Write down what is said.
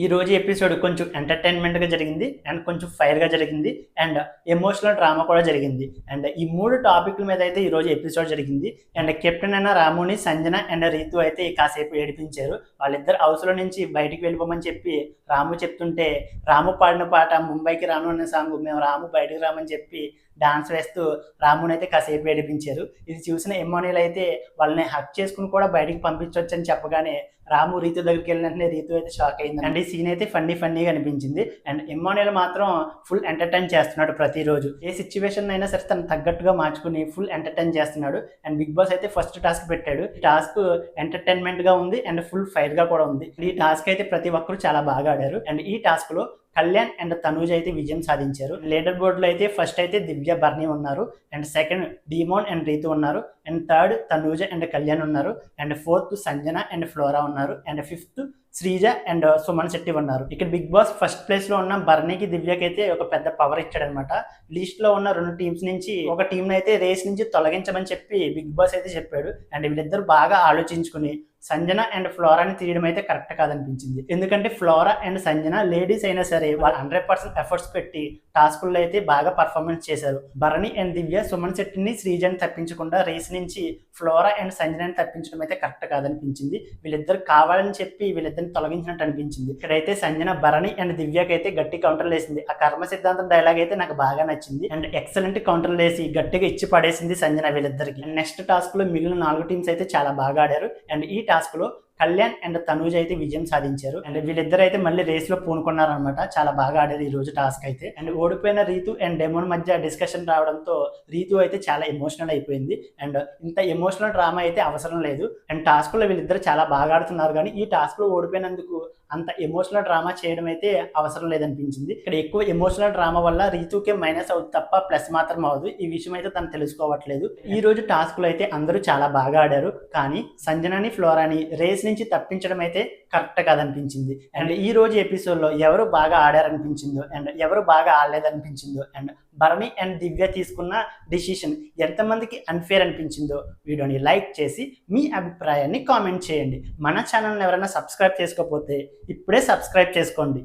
ఈ రోజు ఎపిసోడ్ కొంచెం ఎంటర్టైన్మెంట్‌గా జరిగింది. అండ్ కొంచెం ఫైర్‌గా జరిగింది. అండ్ ఎమోషనల్ డ్రామా కూడా జరిగింది. అండ్ ఈ 3 టాపిక్‌ల మీద అయితే ఈ రోజు ఎపిసోడ్ జరిగింది. అండ్ కెప్టెన్ అయిన రాముని, సంజన అండ్ రీతు అయితే కాసేపు ఏడిపించారు. వాళ్ళిద్దరు హౌస్‌లో నుంచి బయటికి వెళ్ళిపోమని చెప్పి రాము చెప్తుంటే, రాము పాడిన పాట 'ముంబైకి రాను' అనే సాంగ్ మేము రాము బయటికి రామని చెప్పి డాన్స్ వేస్తూ రామునైతే కాసేపు ఏడిపించారు. ఇది చూసిన ఇమ్మాన్యుయల్ అయితే వాళ్ళని హగ్ చేసుకొని కూడా బయటికి పంపించొచ్చని చెప్పగానే రాము రీతు దగ్గరికి వెళ్ళిన వెంటనే రీతు అయితే షాక్ అయింది. అండ్ ఈ సీన్ అయితే ఫన్నీగా అనిపించింది. అండ్ ఇమ్మాన్యుయల్ మాత్రం ఫుల్ ఎంటర్టైన్ చేస్తున్నాడు ప్రతిరోజు. ఏ సిచ్యువేషన్ అయినా సరే తను తగ్గట్టుగా మార్చుకుని ఫుల్ ఎంటర్టైన్ చేస్తున్నాడు. అండ్ బిగ్ బాస్ అయితే ఫస్ట్ టాస్క్ పెట్టాడు. ఈ టాస్క్ ఎంటర్టైన్మెంట్ గా ఉంది అండ్ ఫుల్ ఫైర్ గా కూడా ఉంది. ఈ టాస్క్ అయితే ప్రతి ఒక్కరు చాలా బాగా ఆడారు. అండ్ ఈ టాస్క్ లో కళ్యాణ్ అండ్ తనూజ్ అయితే విజయం సాధించారు. లీడర్ బోర్డులో అయితే ఫస్ట్ అయితే దివ్య, బర్ని ఉన్నారు. And second Demon and Rithu ఉన్నారు. And third Thanuja and Kalyan ఉన్నారు. And fourth Sanjana and Flora ఉన్నారు. And fifth Sreeja and Suman Shetty ఉన్నారు. ఇక్కడ బిగ్ బాస్ ఫస్ట్ ప్లేస్ లో ఉన్న బర్నీకి, దివ్యకి అయితే ఒక పెద్ద పవర్ ఇచ్చాడనమాట. లిస్ట్ లో ఉన్న 2 టీమ్స్ నుంచి ఒక టీం అయితే రేస్ నుంచి తొలగించమని చెప్పి బిగ్ బాస్ అయితే చెప్పాడు. అండ్ వీళ్ళిద్దరు బాగా ఆలోచించుకుని సంజన అండ్ ఫ్లోరాని తీయడం అయితే కరెక్ట్ కాదనిపించింది. ఎందుకంటే ఫ్లోరా అండ్ సంజన లేడీస్ అయినా సరే వాళ్ళు 100% ఎఫర్ట్స్ పెట్టి టాస్కుల్లో అయితే బాగా పర్ఫార్మెన్స్ చేశారు. భరణి అండ్ దివ్య సుమన్ శెట్టిని, శ్రీజని తప్పించకుండా రేస్ నుంచి ఫ్లోరా అండ్ సంజనని తప్పించడం అయితే కరెక్ట్ కాదనిపించింది. వీళ్ళిద్దరు కావాలని చెప్పి వీళ్ళిద్దరిని తొలగించినట్టు అనిపించింది. ఇక్కడైతే సంజన భరణి అండ్ దివ్యకి అయితే గట్టి కౌంటర్లు వేసింది. ఆ కర్మ సిద్ధాంతం డైలాగ్ అయితే నాకు బాగా నచ్చింది. అండ్ ఎక్సలెంట్ కౌంటర్లు వేసి గట్టిగా ఇచ్చి పడేసింది సంజన వీళ్ళిద్దరికి. నెక్స్ట్ టాస్క్ లో మిగిలిన 4 టీమ్స్ అయితే చాలా బాగా ఆడారు. అండ్ ఈ టాస్క్ లో కళ్యాణ్ అండ్ తనూజ్ అయితే విజయం సాధించారు. అండ్ వీళ్ళిద్దరు అయితే మళ్ళీ రేస్ లో పూనుకున్నారనమాట. చాలా బాగా ఆడారు ఈ రోజు టాస్క్ అయితే. అండ్ ఓడిపోయిన రీతు అండ్ డెమోన్ మధ్య డిస్కషన్ రావడంతో రీతు అయితే చాలా ఎమోషనల్ అయిపోయింది. అండ్ ఇంత ఎమోషనల్ డ్రామా అయితే అవసరం లేదు. అండ్ టాస్క్ లో వీళ్ళిద్దరు చాలా బాగా ఆడుతున్నారు, కానీ ఈ టాస్క్ లో ఓడిపోయినందుకు అంత ఎమోషనల్ డ్రామా చేయడం అయితే అవసరం లేదనిపించింది. ఇక్కడ ఎక్కువ ఎమోషనల్ డ్రామా వల్ల రీతుకే మైనస్ అవుతుంది తప్ప ప్లస్ మాత్రం అవ్వదు. ఈ విషయం అయితే తను తెలుసుకోవట్లేదు. ఈ రోజు టాస్క్ లో అయితే అందరూ చాలా బాగా ఆడారు, కానీ సంజనని, ఫ్లోరాని రేస్ నుంచి తప్పించడం అయితే కరెక్ట్ కాదనిపించింది. అండ్ ఈ రోజు ఎపిసోడ్ లో ఎవరు బాగా ఆడారనిపించిందో అండ్ ఎవరు బాగా ఆడలేదనిపించిందో అండ్ భరణి అండ్ దివ్య తీసుకున్న డిసిషన్ ఎంతమందికి అన్ఫేర్ అనిపించిందో వీడియోని లైక్ చేసి మీ అభిప్రాయాన్ని కామెంట్ చేయండి. మన ఛానల్ని ఎవరైనా సబ్స్క్రైబ్ చేసుకోకపోతే ఇప్పుడే సబ్స్క్రైబ్ చేసుకోండి.